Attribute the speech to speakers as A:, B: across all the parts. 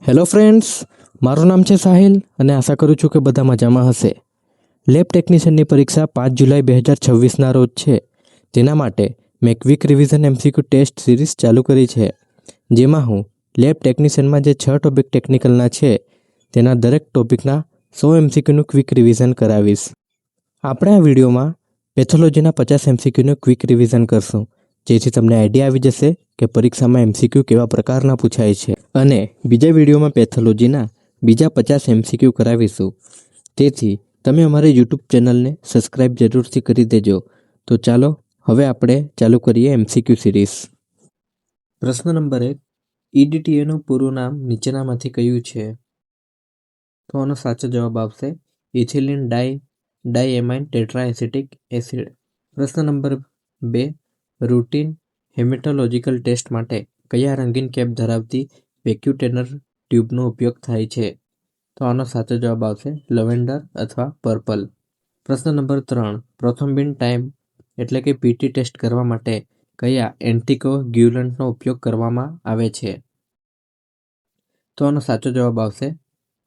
A: Hello friends, મારું નામ છે સાહિલ અને આશા કરું છું કે બધા મજામાં હશે. લેબ ટેકનિશિયનની પરીક્ષા 5 જુલાઈ 2026ના રોજ છે. તેના માટે મેં quick revision MCQ test series ચાલુ કરી છે, જેમાં હું લેબ ટેકનિશિયનમાં જે 6 ટોપિક ટેકનિકલના છે તેના દરેક ટોપિકના 100 એમસીક્યુનું ક્વિક રિવિઝન કરાવીશ. આપણે આ વિડીયોમાં પેથોલોજીના 50 એમસીક્યુનું ક્વિક રિવિઝન કરશું, જેથી તમને આઈડિયા આવી જશે કે પરીક્ષામાં એમસીક્યુ કેવા પ્રકારના પૂછાય છે. અને બીજા વિડીયોમાં પેથોલોજીના બીજા 50 એમસીક્યુ કરાવીશું. તેથી તમે અમારી યુટ્યુબ ચેનલને સબસ્ક્રાઈબ જરૂરથી કરી દેજો. તો ચાલો હવે આપણે ચાલુ કરીએ એમસીક્યુ સિરીઝ. પ્રશ્ન નંબર 1, ઈડીટીએનું પૂરું નામ નીચેનામાંથી કયું છે? તો આનો સાચો જવાબ આવશે ઇથિલિન ડાયએમાઇન ટેટ્રાએસિટિક એસિડ. પ્રશ્ન નંબર 2, રૂટીન હેમેટોલોજીકલ ટેસ્ટ માટે કયા રંગીન કેપ ધરાવતી વેક્યુટેનર ટ્યુબનો ઉપયોગ થાય છે? તો આનો સાચો જવાબ આવશે લવેન્ડર અથવા પર્પલ. પ્રશ્ન નંબર 3, પ્રોથ્રોમ્બિન ટાઈમ એટલે કે પીટી ટેસ્ટ કરવા માટે કયા એન્ટિકોગ્યુલન્ટનો ઉપયોગ કરવામાં આવે છે? તો આનો સાચો જવાબ આવશે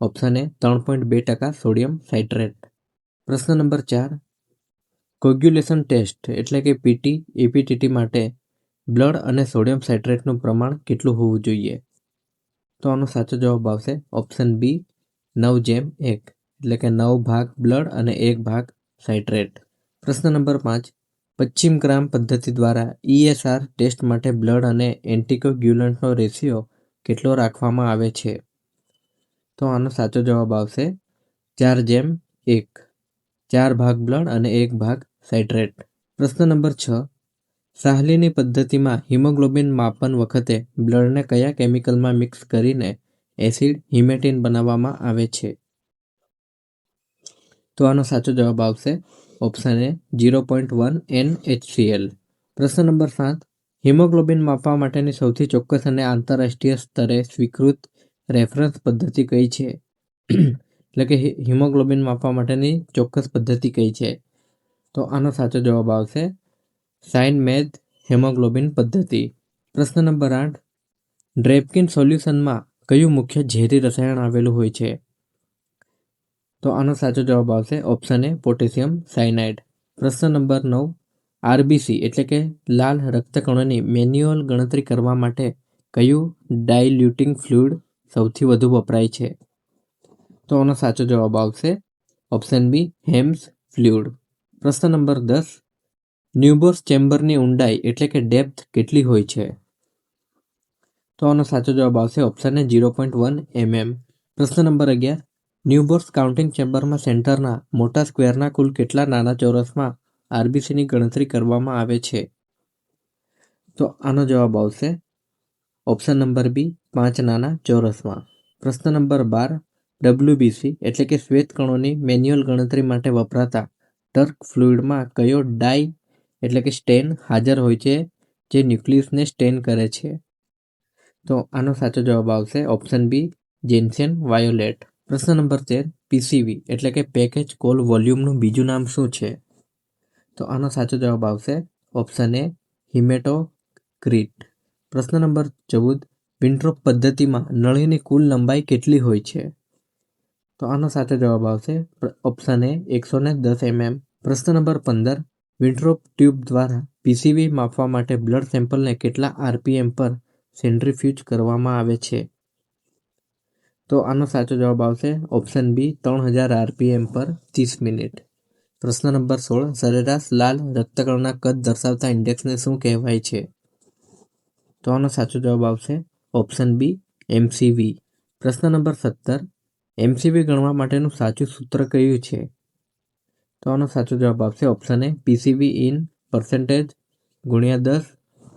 A: ઓપ્શન એ 3.2% સોડિયમ સાઇટ્રેટ. પ્રશ્ન નંબર 4, કોગ્યુલેશન ટેસ્ટ એટલે કે પીટી એપીટીટી માટે બ્લડ અને સોડિયમ સાઇટ્રેટનું પ્રમાણ કેટલું હોવું જોઈએ? તો આનો સાચો જવાબ આવશે ઓપ્શન બી 9:1 એટલે કે 9 ભાગ બ્લડ અને 1 ભાગ સાઇટ્રેટ. પ્રશ્ન નંબર 5, પશ્ચિમ ગ્રામ પદ્ધતિ દ્વારા ઈએસઆર ટેસ્ટ માટે બ્લડ અને એન્ટિકોગ્યુલન્ટનો રેશિયો કેટલો રાખવામાં આવે છે? તો આનો સાચો જવાબ આવશે 4:1, 4 ભાગ બ્લડ અને 1 ભાગ સાઇટ્રેટ. પ્રશ્ન નંબર 6, સાહલીની પદ્ધતિમાં હિમોગ્લોબિન માપન વખતે બ્લડને કયા કેમિકલમાં મિક્સ કરીને એસિડ હિમેટિન બનાવવામાં આવે છે? તો આનો સાચો જવાબ આવશે ઓપ્શન એ 0.1 NaCl. પ્રશ્ન નંબર 7, હિમોગ્લોબિન માપવા માટેની સૌથી ચોક્કસ અને આંતરરાષ્ટ્રીય સ્તરે સ્વીકૃત રેફરન્સ પદ્ધતિ કઈ છે? એટલે કે હિમોગ્લોબિન માપવા માટેની ચોક્કસ પદ્ધતિ કઈ છે? તો આનો સાચો જવાબ આવશે સાઇનમેદ હેમોગ્લોબિન પદ્ધતિ. પ્રશ્ન નંબર 8, ડ્રેપકિન સોલ્યુશનમાં કયું મુખ્ય ઝેરી રસાયણ આવેલું હોય છે? તો આનો સાચો જવાબ આવશે ઓપ્શન એ પોટેશિયમ સાયનાઇડ. પ્રશ્ન નંબર 9, આરબીસી એટલે કે લાલ રક્તકણોની મેન્યુઅલ ગણતરી કરવા માટે કયું ડાયલ્યુટિંગ ફ્લુઇડ સૌથી વધુ વપરાય છે? તો આનો સાચો જવાબ આવશે ઓપ્શન બી હેમ્સ ફ્લુઇડ. પ્રશ્ન નંબર 10, ન્યુબોર્સ ચેમ્બરની ઊંડાઈ એટલે કે ડેપ્થ કેટલી હોય છે? તો આનો સાચો જવાબ આવશે ઓપ્શન એ 0.1 mm. પ્રશ્ન નંબર 11, ન્યુબોર્સ કાઉન્ટિંગ ચેમ્બરમાં સેન્ટરના મોટા સ્ક્વેરના કુલ કેટલા નાના ચોરસમાં આરબીસીની ગણતરી કરવામાં આવે છે? તો આનો જવાબ આવશે ઓપ્શન નંબર બી 5 નાના ચોરસમાં. પ્રશ્ન નંબર 12, ડબ્લ્યુબીસી એટલે કે શ્વેત કણોની મેન્યુઅલ ગણતરી માટે વપરાતા ટર્ક ફ્લુઇડમાં કયો ડાય એટલે કે સ્ટેન હાજર હોય છે જે ન્યુક્લિયસને સ્ટેન કરે છે? તો આનો સાચો જવાબ આવશે ઓપ્શન બી જેન્સેન વાયોલેટ. પ્રશ્ન નંબર 13, પીસીવી એટલે કે પેકેજ કોલ વોલ્યુમનું બીજું નામ શું છે? તો આનો સાચો જવાબ આવશે ઓપ્શન એ હિમેટોક્રીટ. પ્રશ્ન નંબર 14, વિન્ટ્રોપ પદ્ધતિમાં નળીની કુલ લંબાઈ કેટલી હોય છે? તો આનો સાચો જવાબ આવશે ઓપ્શન એ 110 mm. પ્રશ્ન નંબર 15, વિન્ટ્રોપ ટ્યુબ દ્વારા પીસીવી માપવા માટે બ્લડ સેમ્પલને કેટલા આરપીએમ પર સેન્ટ્રીફ્યુજ કરવામાં આવે છે? તો આનો સાચો જવાબ આવશે ઓપ્શન બી 3000 આરપીએમ પર 30 મિનિટ. પ્રશ્ન નંબર 16, સરેરાશ લાલ રક્તકણના કદ દર્શાવતા ઇન્ડેક્સને શું કહેવાય છે? તો આનો સાચો જવાબ આવશે ઓપ્શન બી એમસીવી. પ્રશ્ન નંબર 17, એમસીવી ગણવા માટેનું સાચું સૂત્ર કયું છે? તો આનો સાચો જવાબ આવશે ઓપ્શન એ પીસીવી ઇન પર્સન્ટેજ ગુણ્યા 10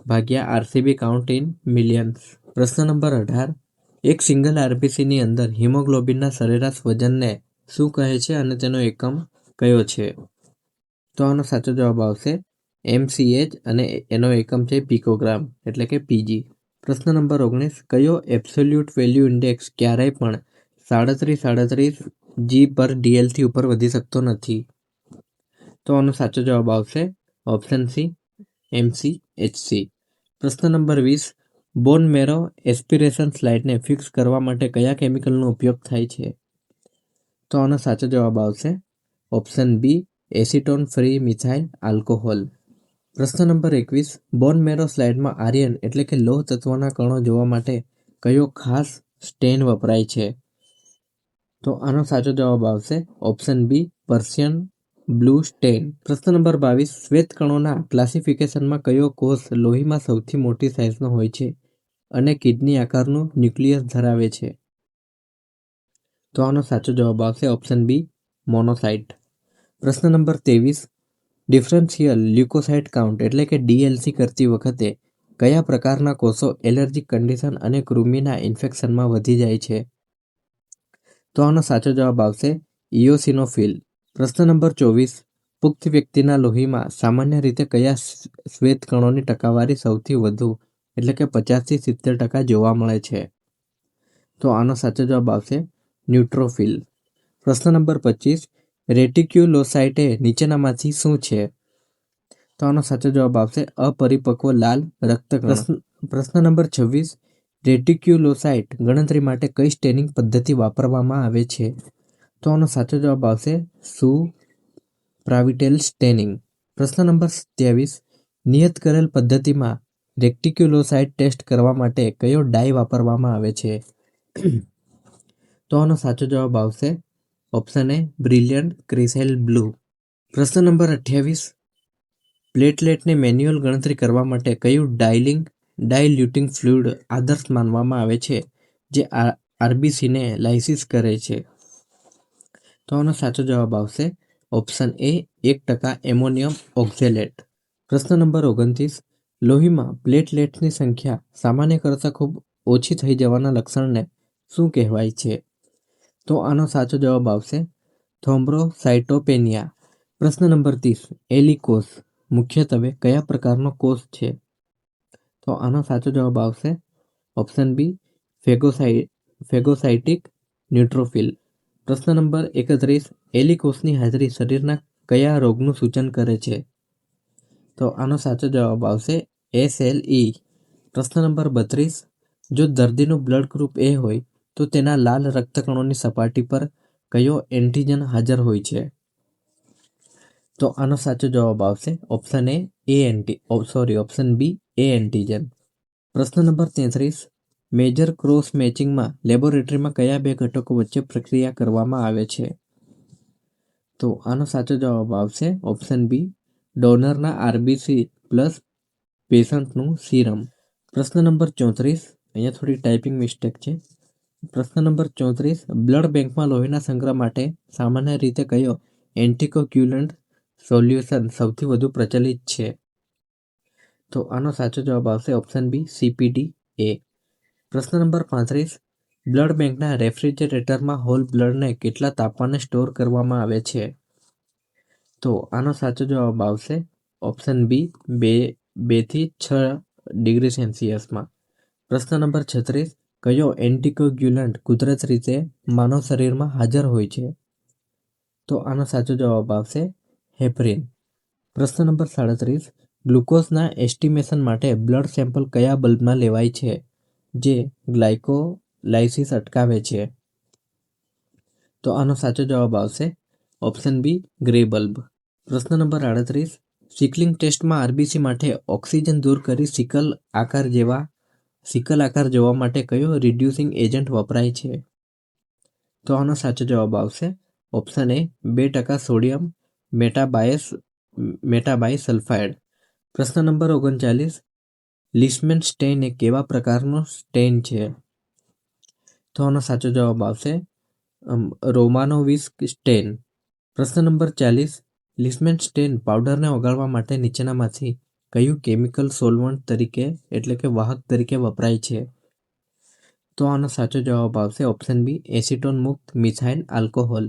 A: ભાગ્યા આરસીબી કાઉન્ટ ઇન મિલિયન્સ. પ્રશ્ન નંબર 18, એક સિંગલ આરબીસીની અંદર હિમોગ્લોબિનના સરેરાશ વજનને શું કહે છે અને તેનો એકમ કયો છે? તો આનો સાચો જવાબ આવશે એમસીએચ અને એનો એકમ છે પિકોગ્રામ એટલે કે પીજી. પ્રશ્ન નંબર 19, કયો એબ્સોલ્યુટ વેલ્યુ ઇન્ડેક્સ ક્યારેય પણ 37 G/dl થી ઉપર વધી શકતો નથી? તો આનો સાચો જવાબ આવશે ઓપ્શન સી એમસીએચસી. પ્રશ્ન નંબર 20, બોન મેરો એસ્પિરેશન સ્લાઇડને ફિક્સ કરવા માટે કયા કેમિકલનો ઉપયોગ થાય છે? તો આનો સાચો જવાબ આવશે option B acetone free methyl alcohol. પ્રશ્ન નંબર 21 બોન મેરો સ્લાઇડમાં આયર્ન એટલે કે લોહ તત્વના કણો જોવા માટે કયો ખાસ સ્ટેન વપરાય છે? તો આનો સાચો જવાબ આવશે option B Persian blue stain. પ્રશ્ન નંબર 22 શ્વેત કણોના ક્લાસિફિકેશનમાં કયો કોષ લોહીમાં સૌથી મોટી સાઇઝનો હોય છે અને કિડની આકારનું ન્યુક્લિયસ ધરાવે છે? તો આનો સાચો જવાબ આવશે ઓપ્શન બી મોનોસાઇટ. પ્રશ્ન નંબર 23 ડિફરન્શિયલ લ્યુકોસાઇટ કાઉન્ટ એટલે કે ડીએલસી કરતી વખતે કયા પ્રકારના કોષો એલર્જીક કન્ડિશન અને કૃમિના ઇન્ફેક્શનમાં વધી જાય છે? તો આનો સાચો જવાબ આવશે ઇયોસિનોફિલ. પ્રશ્ન નંબર 24 પુખ્ત વ્યક્તિના લોહીમાં સામાન્ય રીતે કયા શ્વેત કણોની ટકાવારી સૌથી વધુ એટલે કે 50 થી 70% જોવા મળે છે? તો આનો સાચો જવાબ આવશે ન્યુટ્રોફિલ. પ્રશ્ન નંબર 25 રેટિક્યુલોસાઇટ એ નીચેનામાંથી શું છે? તો આનો સાચો જવાબ આવશે અપરિપક્વ લાલ રક્તકણ. પ્રશ્ન નંબર 26 રેટિક્યુલોસાઇટ ગણતરી માટે કઈ સ્ટેનિંગ પદ્ધતિ વાપરવામાં આવે છે? તો આનો સાચો જવાબ આવશે સુપ્રાવિટેલ સ્ટેનિંગ. પ્રશ્ન નંબર 27 નિયત કરેલ પદ્ધતિમાં રેટિક્યુલોસાઇટ ટેસ્ટ કરવા માટે કયો ડાય વાપરવામાં આવે છે? તો આનો સાચો જવાબ આવશે ઓપ્શન એ બ્રિલિયન્ટ ક્રિસેલ બ્લુ. પ્રશ્ન નંબર 28 પ્લેટલેટની મેન્યુઅલ ગણતરી કરવા માટે કયું ડાયલ્યુટિંગ ફ્લુઇડ આદર્શ માનવામાં આવે છે જે આરબીસીને લાઇસિસ કરે છે? તો આનો સાચો જવાબ આવશે ઓપ્શન એ 1% એમોનિયમ ઓક્ઝેલેટ. પ્રશ્ન નંબર 29 લોહીમાં પ્લેટલેટ્સની સંખ્યા સામાન્ય કરતાં ખૂબ ઓછી થઈ જવાના લક્ષણને શું કહેવાય છે? તો આનો સાચો જવાબ આવશે થ્રોમ્બોસાઇટોપેનિયા. પ્રશ્ન નંબર 30 એલિકોષ મુખ્યત્વે કયા પ્રકારનો કોષ છે? તો આનો સાચો જવાબ આવશે ઓપ્શન બી ફેગોસાઇટિક ન્યુટ્રોફિલ. પ્રશ્ન નંબર 31 એલિકોષની હાજરી શરીરના કયા રોગનું સૂચન કરે છે? તો આનો સાચો જવાબ આવશે SLE. પ્રશ્ન નંબર 32 જો દર્દીનું બ્લડ ગ્રુપ એ હોય તો તેના લાલ રક્તકણોની સપાટી પર કયો એન્ટીજન હાજર હોય છે? તો આનો સાચો જવાબ આવશે ઓપ્શન બી એ એન્ટીજન. પ્રશ્ન નંબર 33 મેજર ક્રોસ મેચિંગમાં લેબોરેટરીમાં કયા બે ઘટકો વચ્ચે પ્રક્રિયા કરવામાં આવે છે? તો આનો સાચો જવાબ આવશે ઓપ્શન બી ડોનરના આરબીસી પ્લસ પેશન્ટનું સીરમ. પ્રશ્ન નંબર 34 અહીંયા થોડી ટાઈપિંગ મિસ્ટેક છે. પ્રશ્ન નંબર 34 બ્લડ બેંકમાં લોહીના સંગ્રહ માટે સામાન્ય રીતે કયો એન્ટિકોગ્યુલન્ટ સોલ્યુશન સૌથી વધુ પ્રચલિત છે? તો આનો સાચો જવાબ આવશે ઓપ્શન બી CPDA. પ્રશ્ન નંબર 35 બ્લડ બેંકના રેફ્રિજરેટરમાં હોલ બ્લડને કેટલા તાપમાને સ્ટોર કરવામાં આવે છે? તો આનો સાચો જવાબ આવશે ઓપ્શન બી 2 થી 6 ડિગ્રી સેલ્સિયસમાં. પ્રશ્ન નંબર 36 કયો એન્ટિકોગ્યુલન્ટ કુદરત રીતે માનવ શરીરમાં હાજર હોય છે? તો આનો સાચો જવાબ આવશે હેપરિન. પ્રશ્ન નંબર 37 ગ્લુકોઝના એસ્ટિમેશન માટે બ્લડ સેમ્પલ કયા બલ્બમાં લેવાય છે જે ગ્લાયકોલાઇસિસ અટકાવે છે? તો આનો સાચો જવાબ આવશે ઓપ્શન બી ગ્રે બલ્બ. પ્રશ્ન નંબર 38 સિકલિંગ ટેસ્ટમાં આરબીસી માટે ઓક્સિજન દૂર કરી સિકલ આકાર જોવા માટે કયો રિડ્યુસિંગ એજન્ટ વપરાય છે? તો આનો સાચો જવાબ આવશે ઓપ્શન એ 2% સોડિયમ મેટાબાયસલ્ફાઇડ. પ્રશ્ન નંબર 39 લિશમેન સ્ટેઇન એ કેવા પ્રકારનો સ્ટેઇન છે? તો આનો સાચો જવાબ આવશે રોમાનોવિસ્ક સ્ટેઇન. પ્રશ્ન નંબર 40 લિશમેન સ્ટેઇન પાવડરને ઓગાળવા માટે નીચેનામાંથી કયું કેમિકલ સોલ્વન્ટ તરીકે એટલે કે વાહક તરીકે વપરાય છે? તો આનો સાચો જવાબ આવશે ઓપ્શન બી એસિટોન મુક્ત મિથાઇલ આલ્કોહોલ.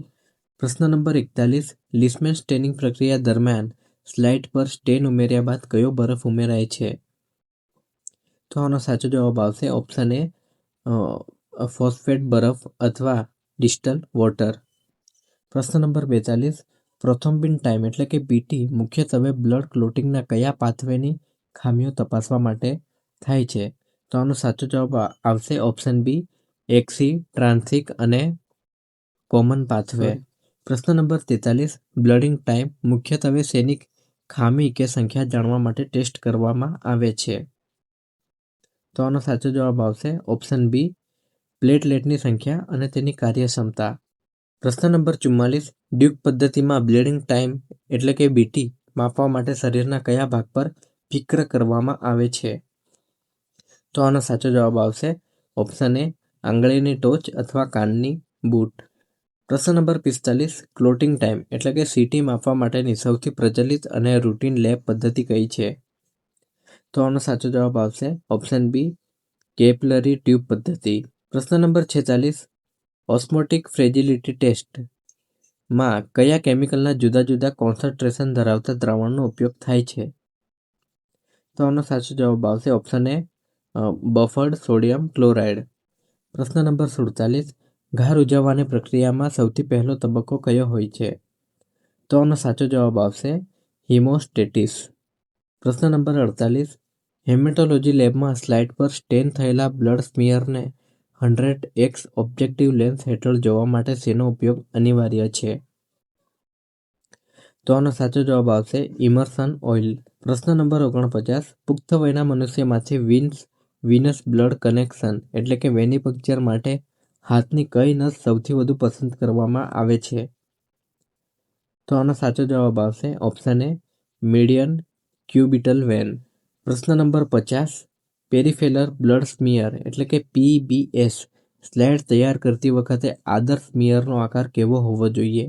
A: પ્રશ્ન નંબર 41 લિશમેન સ્ટેનિંગ પ્રક્રિયા દરમિયાન સ્લાઇડ પર સ્ટેન ઉમેર્યા બાદ કયો બરફ ઉમેરાય છે? તો આનો સાચો જવાબ આવશે ઓપ્શન એ ફોસ્ફેટ બરફ અથવા ડિસ્ટલ વોટર. પ્રશ્ન નંબર 42 પ્રોથ્રોમ્બિન ટાઈમ એટલે કે PT મુખ્યત્વે બ્લડ ક્લોટિંગના કયા પાથવેની ખામીઓ તપાસવા માટે થાય છે તો આનો સાચો જવાબ આવશે ઓપ્શન બી એક્સી ટ્રાન્સિક અને કોમન પાથવે. પ્રશ્ન નંબર 43 બ્લડિંગ ટાઈમ મુખ્યત્વે શેની ખામી કે સંખ્યા જાણવા માટે ટેસ્ટ કરવામાં આવે છે? તો આનો સાચો જવાબ આવશે ઓપ્શન બી પ્લેટલેટની સંખ્યા અને તેની કાર્યક્ષમતા. પ્રશ્ન નંબર 44 ડ્યુક પદ્ધતિમાં બ્લીડિંગ ટાઈમ એટલે કે બીટી માપવા માટે શરીરના કયા ભાગ પર ફિક્ર કરવામાં આવે છે? તો આનો સાચો જવાબ આવશે ઓપ્શન એ આંગળીની ટોચ અથવા કાનની બૂટ. પ્રશ્ન નંબર 45 ક્લોટિંગ ટાઈમ એટલે કે સીટી માપવા માટેની સૌથી પ્રચલિત અને રૂટીન લેબ પદ્ધતિ કઈ છે? તો આનો સાચો જવાબ આવશે ઓપ્શન બી કેપલરી ટ્યુબ પદ્ધતિ. પ્રશ્ન નંબર 46 ઓસ્મોટિક ફ્રેજિલિટી ટેસ્ટમાં કયા કેમિકલના જુદા જુદા કોન્સન્ટ્રેશન ધરાવતા દ્રાવણનો ઉપયોગ થાય છે? તો આનો સાચો જવાબ આવશે option A buffered sodium chloride. પ્રશ્ન નંબર 47 ઘા રૂઝાવવાની પ્રક્રિયામાં સૌથી પહેલો તબક્કો કયો હોય છે? તો આનો સાચો જવાબ આવશે હિમોસ્ટેટિસ. પ્રશ્ન નંબર 48 હેમેટોલોજી લેબમાં સ્લાઇડ પર સ્ટેન થયેલા બ્લડ સ્મિયરને 100x ઓબ્જેક્ટિવ લેન્સ હેઠળ જોવા માટે શેનો ઉપયોગ અનિવાર્ય છે? તો આનો સાચો જવાબ આવશે ઇમર્સન ઓઇલ. પ્રશ્ન નંબર 49 પુખ્ત વયના મનુષ્યમાંથી વીનસ બ્લડ કનેક્શન એટલે કે વેનિપંક્ચર માટે હાથની કઈ નસ સૌથી વધુ પસંદ કરવામાં આવે છે? તો આનો સાચો જવાબ આવશે option A median Cubital van. પ્રશ્ન નંબર 50 પેરિફેરલ બ્લડ સ્મિયર એટલે કે પીબીએસ સ્લાઇડ તૈયાર કરતી વખતે આદર્શ સ્મિયરનો આકાર કેવો હોવો જોઈએ?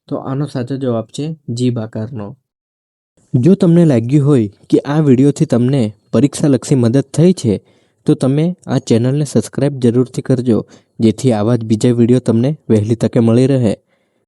A: તો આનો સાચો જવાબ છે જીભ આકારનો. જો તમને લાગ્યું હોય કે આ વિડીયોથી તમને પરીક્ષાલક્ષી મદદ થઈ છે તો તમે આ ચેનલને સબસ્ક્રાઇબ જરૂરથી કરજો જેથી આવા જ બીજા વિડીયો તમને વહેલી તકે મળી રહે.